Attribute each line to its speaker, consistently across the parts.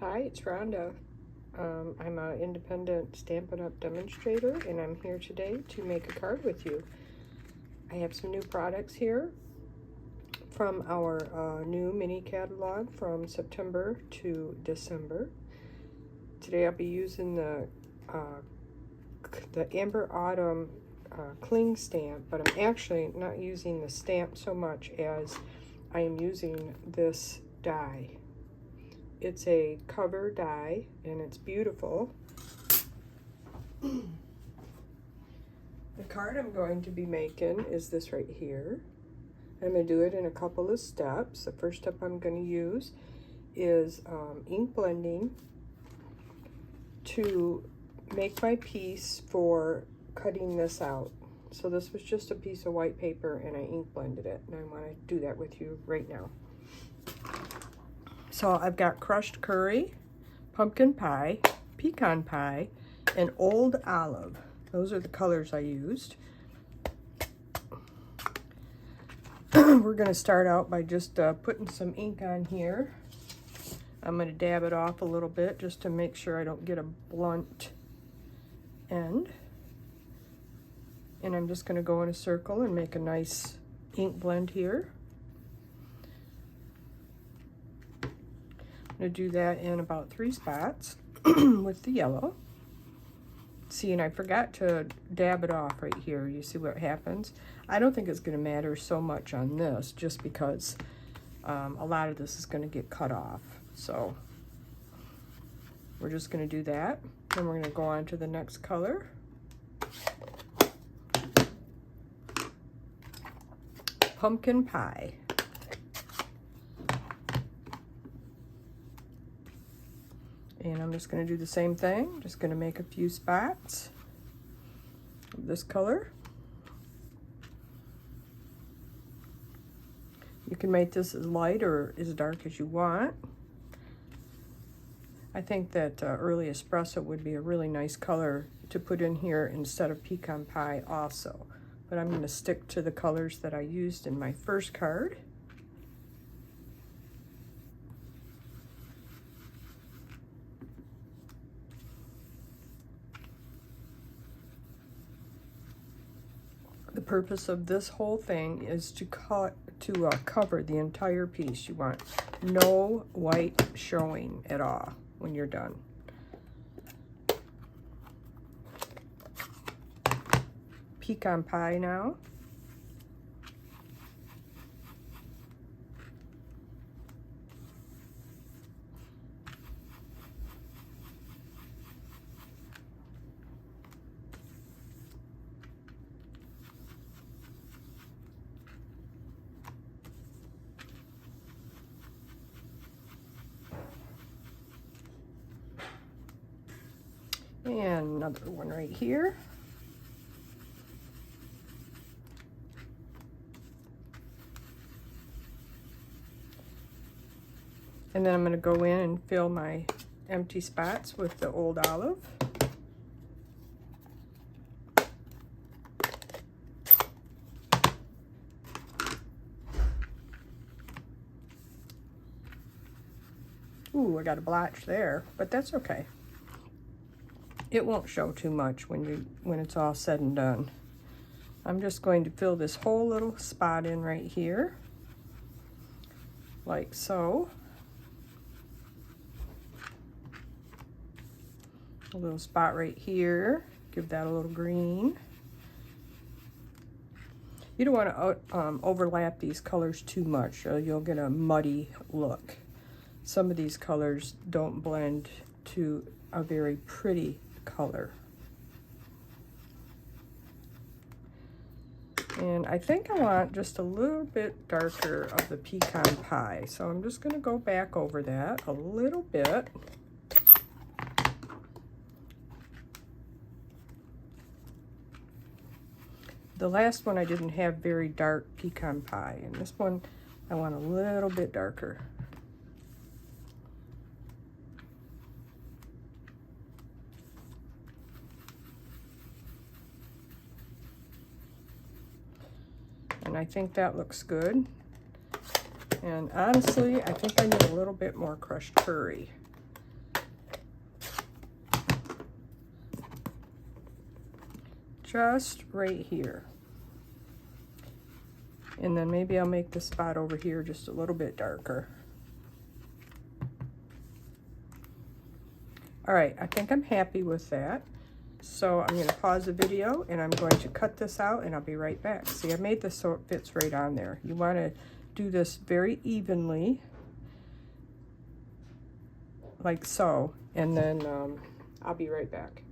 Speaker 1: Hi, it's Rhonda. I'm an independent Stampin' Up! Demonstrator, and I'm here today to make a card with you. I have some new products here from our new mini catalog from September to December. Today I'll be using the Amber Autumn cling stamp, but I'm actually not using the stamp so much as I am using this die. It's a cover die, and it's beautiful. The card I'm going to be making is this right here. I'm going to do it in a couple of steps. The first step I'm going to use is ink blending to make my piece for cutting this out. So this was just a piece of white paper, and I ink blended it, and I want to do that with you right now. So I've got crushed curry, pumpkin pie, pecan pie, and old olive. Those are the colors I used. We're going to start out by just putting some ink on here. I'm going to dab it off a little bit just to make sure I don't get a blunt end. And I'm just going to go in a circle and make a nice ink blend here. I'm going to do that in about 3 spots with the yellow. See, and I forgot to dab it off right here. You see what happens? I don't think it's going to matter so much on this, just because a lot of this is going to get cut off. So we're just going to do that. Then we're going to go on to the next color. Pumpkin pie. And I'm just going to do the same thing. Just going to make a few spots of this color. You can make this as light or as dark as you want. I think that early espresso would be a really nice color to put in here instead of pecan pie also. But I'm going to stick to the colors that I used in my first card. The purpose of this whole thing is to cover the entire piece. You want no white showing at all when you're done. Pecan pie now. And another one right here. And then I'm going to go in and fill my empty spots with the old olive. Ooh, I got a blotch there, but that's okay. It won't show too much when it's all said and done. I'm just going to fill this whole little spot in right here, like so. A little spot right here. Give that a little green. You don't want to overlap these colors too much, or you'll get a muddy look. Some of these colors don't blend to a very pretty color. And I think I want just a little bit darker of the pecan pie. So I'm just going to go back over that a little bit. The last one I didn't have very dark pecan pie, and this one I want a little bit darker. And I think that looks good. And honestly, I think I need a little bit more crushed curry. just right here. And then maybe I'll make the spot over here just a little bit darker. All right, I think I'm happy with that. So I'm gonna pause the video and I'm going to cut this out and I'll be right back. See, I made this so it fits right on there. You wanna do this very evenly, like so, and then I'll be right back.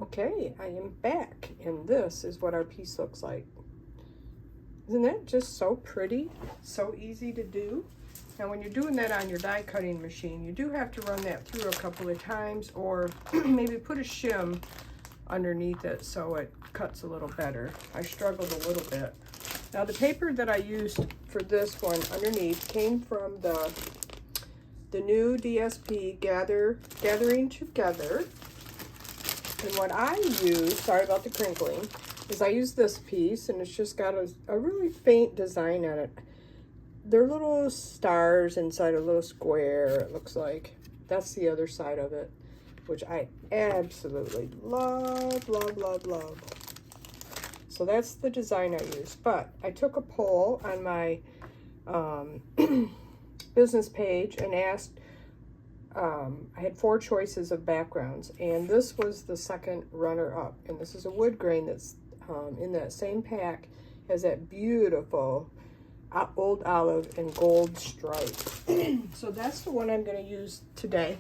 Speaker 1: Okay, I am back, and this is what our piece looks like. Isn't that just so pretty? So easy to do. Now when you're doing that on your die cutting machine, you do have to run that through a couple of times, or maybe put a shim underneath it so it cuts a little better. I struggled a little bit. Now the paper that I used for this one underneath came from the new DSP Gathering Together. And what I use, sorry about the crinkling, is I use this piece, and it's just got a really faint design on it. They're little stars inside a little square, it looks like. That's the other side of it, which I absolutely love, love, love, love. So that's the design I use. But I took a poll on my business page and asked, I had 4 choices of backgrounds, and this was the second runner-up. And this is a wood grain that's in that same pack, has that beautiful old olive and gold stripe. So that's the one I'm going to use today,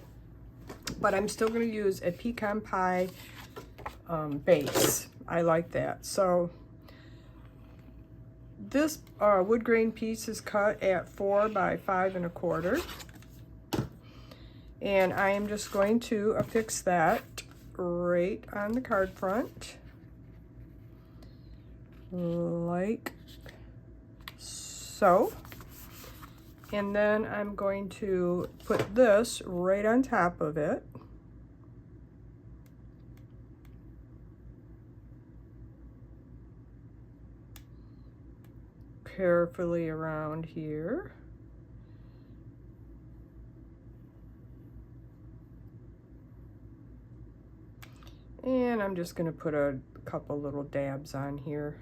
Speaker 1: but I'm still going to use a pecan pie base. I like that. So this wood grain piece is cut at 4 by 5 1/4, and I am just going to affix that right on the card front, like so. And then I'm going to put this right on top of it. Carefully around here. And I'm just going to put a couple little dabs on here.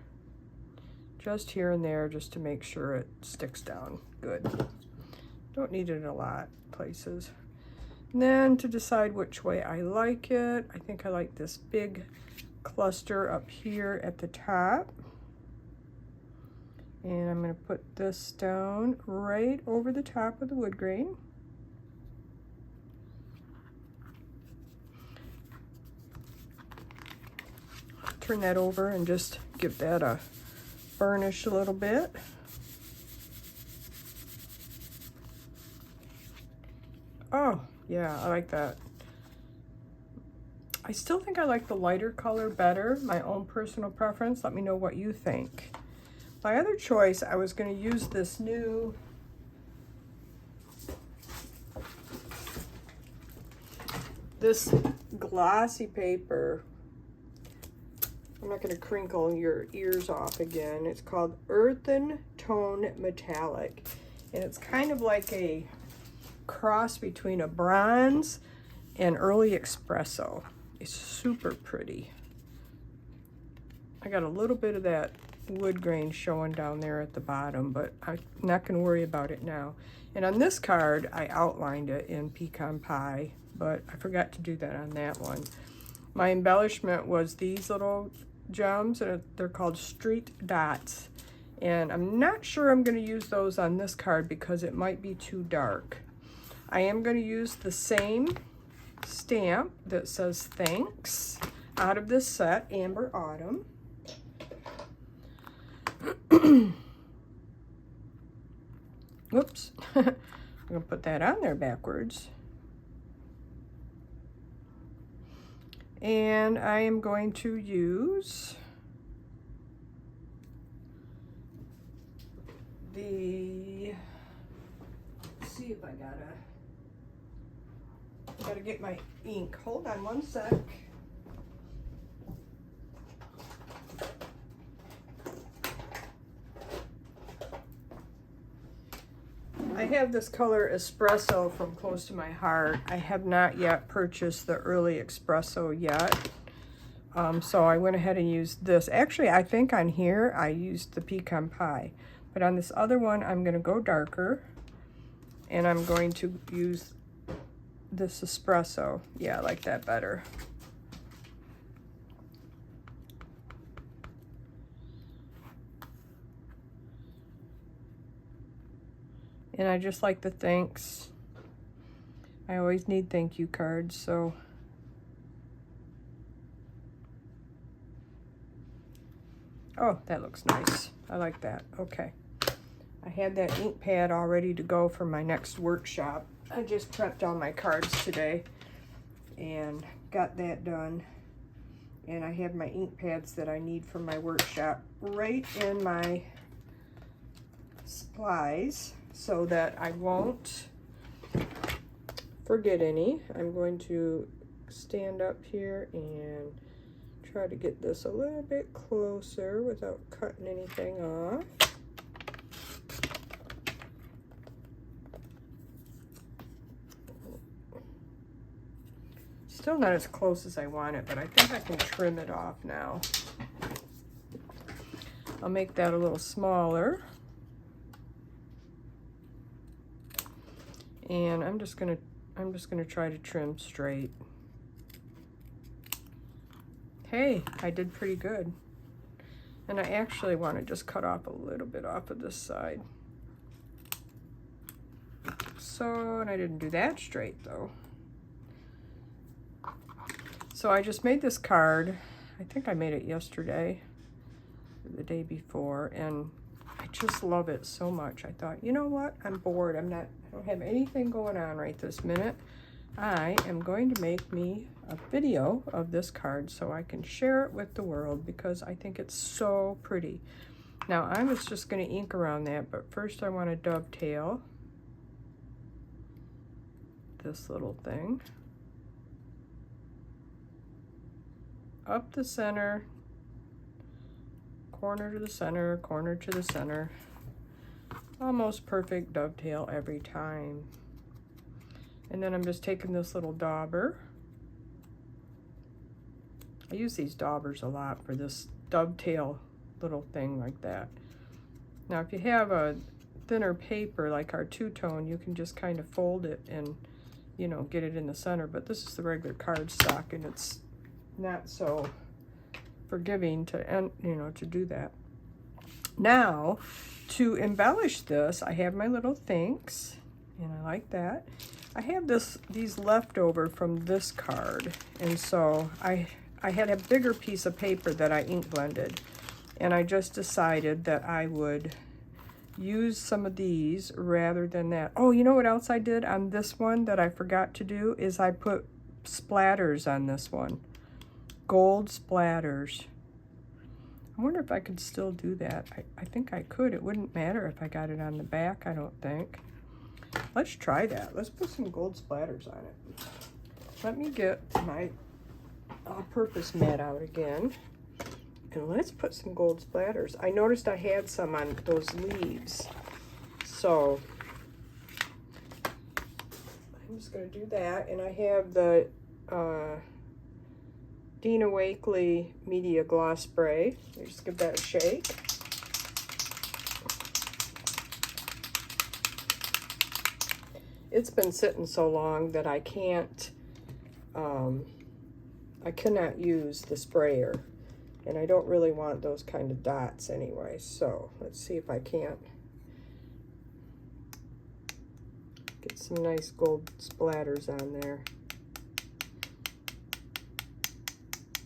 Speaker 1: Just here and there, just to make sure it sticks down good. Don't need it in a lot of places. And then to decide which way I like it, I think I like this big cluster up here at the top. And I'm going to put this down right over the top of the wood grain. Turn that over and just give that a burnish a little bit. Oh, yeah, I like that. I still think I like the lighter color better, my own personal preference. Let me know what you think. My other choice, I was going to use this new glossy paper. I'm not going to crinkle your ears off again. It's called Earthen Tone Metallic. And it's kind of like a cross between a bronze and early espresso. It's super pretty. I got a little bit of that wood grain showing down there at the bottom, but I'm not going to worry about it now. And on this card, I outlined it in pecan pie, but I forgot to do that on that one. My embellishment was these little gems, and they're called street dots. And I'm not sure I'm going to use those on this card because it might be too dark. I am going to use the same stamp that says thanks out of this set, Amber Autumn. Whoops. I'm going to put that on there backwards. And I am going to use the, let's see if I gotta get my ink. Hold on one sec. I have this color espresso from Close to My Heart. I have not yet purchased the early espresso yet. So I went ahead and used this. Actually, I think on here I used the pecan pie. But on this other one, I'm going to go darker. And I'm going to use this espresso. Yeah, I like that better. And I just like the thanks. I always need thank you cards, so. Oh, that looks nice. I like that. Okay. I had that ink pad all ready to go for my next workshop. I just prepped all my cards today and got that done. And I have my ink pads that I need for my workshop right in my supplies so that I won't forget any. I'm going to stand up here and try to get this a little bit closer without cutting anything off. Still not as close as I want it, but I think I can trim it off now. I'll make that a little smaller. And I'm just gonna try to trim straight. Hey, I did pretty good. And I actually want to just cut off a little bit off of this side. So, and I didn't do that straight though. So I just made this card. I think I made it yesterday, or the day before, and I just love it so much. I thought, you know what? I'm bored. I don't have anything going on right this minute. I am going to make me a video of this card so I can share it with the world because I think it's so pretty. Now I was just going to ink around that, but first I want to dovetail this little thing up the center, corner to the center, corner to the center. Almost perfect dovetail every time. And then I'm just taking this little dauber. I use these daubers a lot for this dovetail little thing like that. Now if you have a thinner paper like our two-tone, you can just kind of fold it and, you know, get it in the center. But this is the regular cardstock and it's not so forgiving to, you know, to do that. Now, to embellish this, I have my little thanks, and I like that. I have these left over from this card, and so I had a bigger piece of paper that I ink blended, and I just decided that I would use some of these rather than that. Oh, you know what else I did on this one that I forgot to do is I put splatters on this one. Gold splatters. I wonder if I could still do that. I think I could. It wouldn't matter if I got it on the back, I don't think. Let's try that. Let's put some gold splatters on it. Let me get my all-purpose mat out again. And let's put some gold splatters. I noticed I had some on those leaves. So I'm just going to do that. And I have the Dina Wakley Media Gloss Spray. Just give that a shake. It's been sitting so long that I can't, I cannot use the sprayer. And I don't really want those kind of dots anyway. So let's see if I can't get some nice gold splatters on there.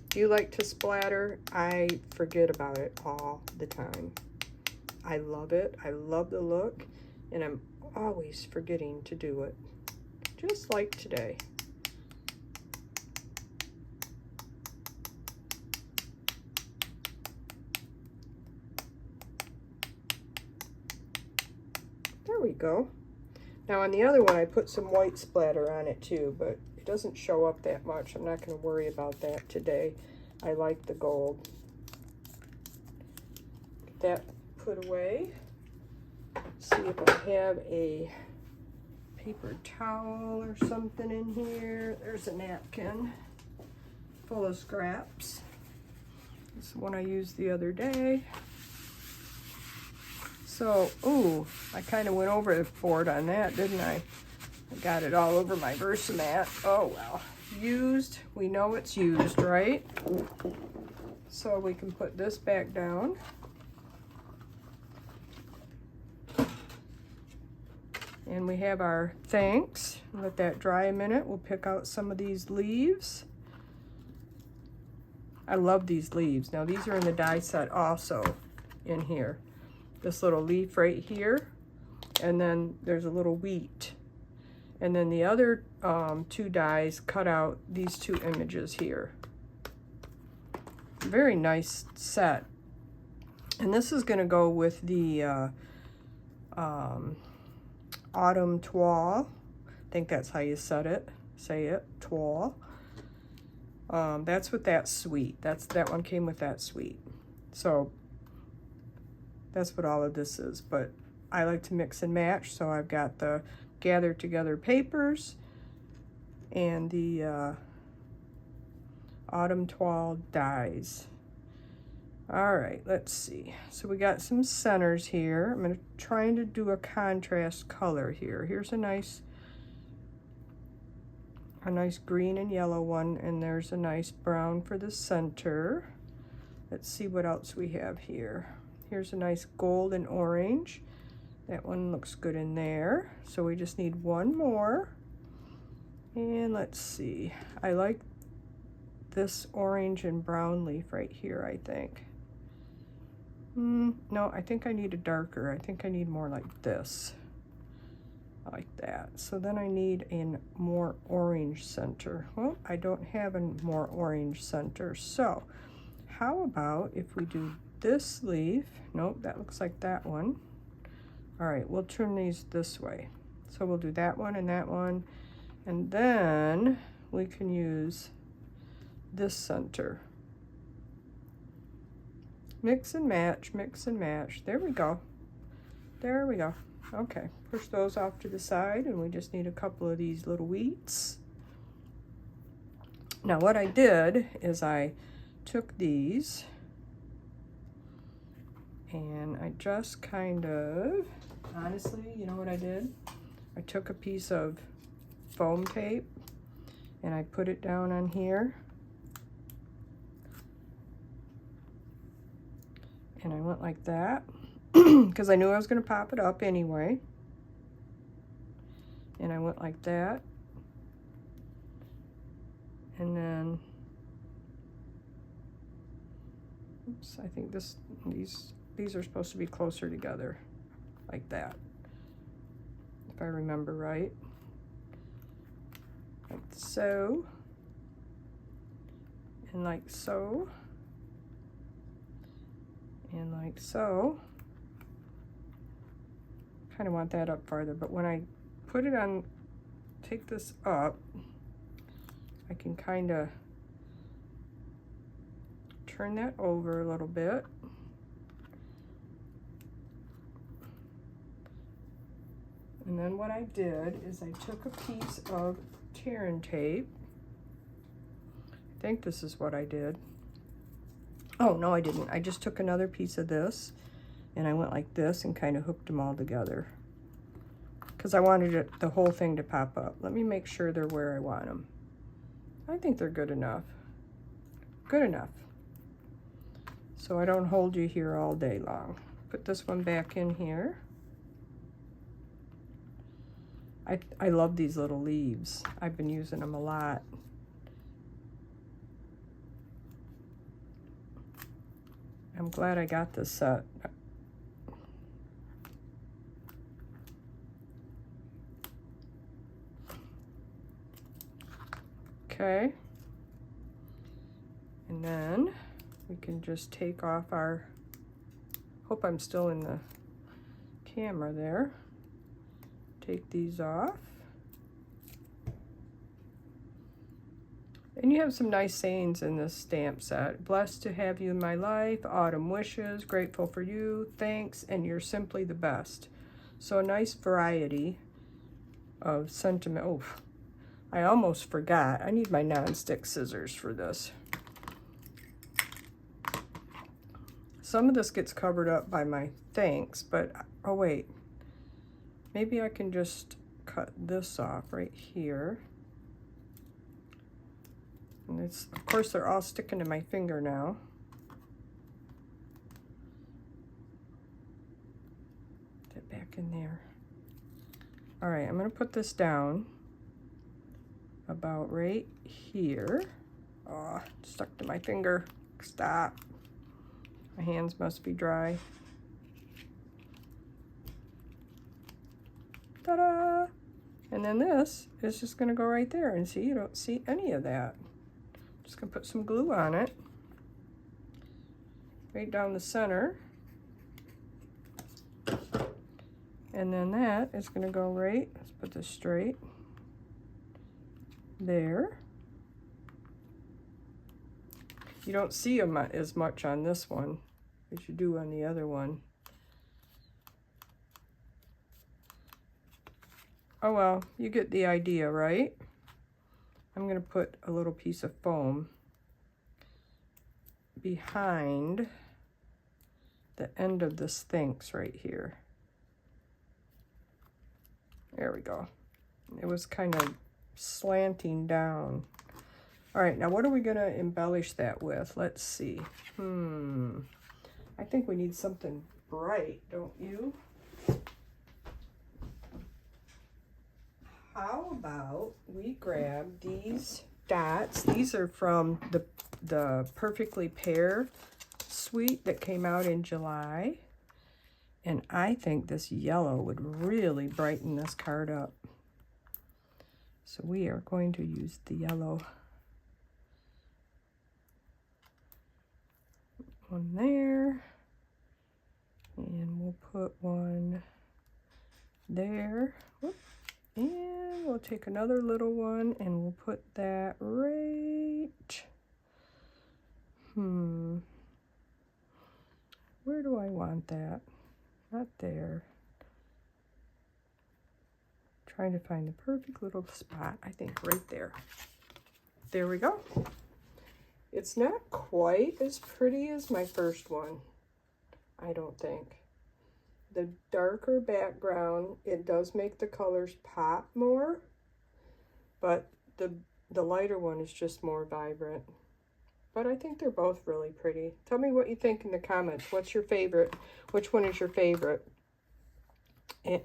Speaker 1: Do you like to splatter? I forget about it all the time. I love it. I love the look, and I'm always forgetting to do it, just like today. There we go. Now on the other one, I put some white splatter on it too, but it doesn't show up that much. I'm not going to worry about that today. I like the gold. Get that put away. See if I have a paper towel or something in here. There's a napkin full of scraps. This is the one I used the other day. So, ooh, I kind of went overboard on that, didn't I? I got it all over my Versamat. Oh, well. Used, we know it's used, right? So we can put this back down. And we have our thanks. Let that dry a minute. We'll pick out some of these leaves. I love these leaves. Now these are in the die set also in here. This little leaf right here. And then there's a little wheat. And then the other two dies cut out these two images here. Very nice set. And this is going to go with the Autumn Toile. I think that's how you say it, Toile. That's with that suite. That one came with that suite. So that's what all of this is. But I like to mix and match, so I've got the Gather Together papers and the Autumn Toile dies. All right, let's see. So we got some centers here. I'm trying to do a contrast color here. Here's a nice green and yellow one, and there's a nice brown for the center. Let's see what else we have here. Here's a nice gold and orange. That one looks good in there. So we just need one more. And let's see. I like this orange and brown leaf right here, I think. No, I think I need a darker. I think I need more like this. Like that. So then I need a more orange center. Well, I don't have a more orange center. So how about if we do this leaf? Nope, that looks like that one. All right, we'll turn these this way. So we'll do that one, and then we can use this center. Mix and match, mix and match. There we go. There we go. Okay, push those off to the side, and we just need a couple of these little wheats. Now what I did is I took these and I just kind of, honestly, you know what I did? I took a piece of foam tape and I put it down on here. And I went like that because I knew I was going to pop it up anyway. And I went like that. And then, oops, I think these are supposed to be closer together, like that, if I remember right. Like so, and like so, and like so. Kind of want that up farther, but when I put it on, take this up, I can kind of turn that over a little bit. And then what I did is I took a piece of tear and tape. I think this is what I did. Oh, no, I didn't. I just took another piece of this and I went like this and kind of hooked them all together because I wanted the whole thing to pop up. Let me make sure they're where I want them. I think they're good enough. Good enough. So I don't hold you here all day long. Put this one back in here. I love these little leaves. I've been using them a lot. I'm glad I got this set. Okay. And then we can just take off our, hope I'm still in the camera there. Take these off. And you have some nice sayings in this stamp set. Blessed to have you in my life, autumn wishes, grateful for you, thanks, and you're simply the best. So a nice variety of sentiment. Oh, I almost forgot. I need my non-stick scissors for this. some of this gets covered up by my thanks, but, oh wait, maybe I can just cut this off right here. And it's, of course, they're all sticking to my finger now. Put that back in there. All right, I'm gonna put this down about right here. Oh, stuck to my finger. Stop. My hands must be dry. Ta-da! And then this is just gonna go right there, and see, you don't see any of that. Just gonna put some glue on it. Right down the center. And then that is gonna go right, let's put this straight, there. You don't see them as much on this one as you do on the other one. Oh well, you get the idea, right? I'm gonna put a little piece of foam behind the end of the Sphinx right here. There we go. It was kind of slanting down. All right, now what are we gonna embellish that with? Let's see. I think we need something bright, don't you? How about we grab these dots? These are from the Perfectly Pear suite that came out in July. And I think this yellow would really brighten this card up. So we are going to use the yellow. One there. And we'll put one there. Whoop. And we'll take another little one and we'll put that right. Where do I want that? Not there. Trying to find the perfect little spot. I think right there. There we go. It's not quite as pretty as my first one, I don't think. The darker background, it does make the colors pop more, but the lighter one is just more vibrant. But I think they're both really pretty. Tell me what you think in the comments. What's your favorite? Which one is your favorite? And,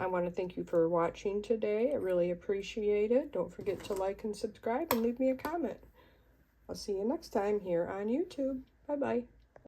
Speaker 1: I want to thank you for watching today. I really appreciate it. Don't forget to like and subscribe and leave me a comment. I'll see you next time here on YouTube. Bye-bye.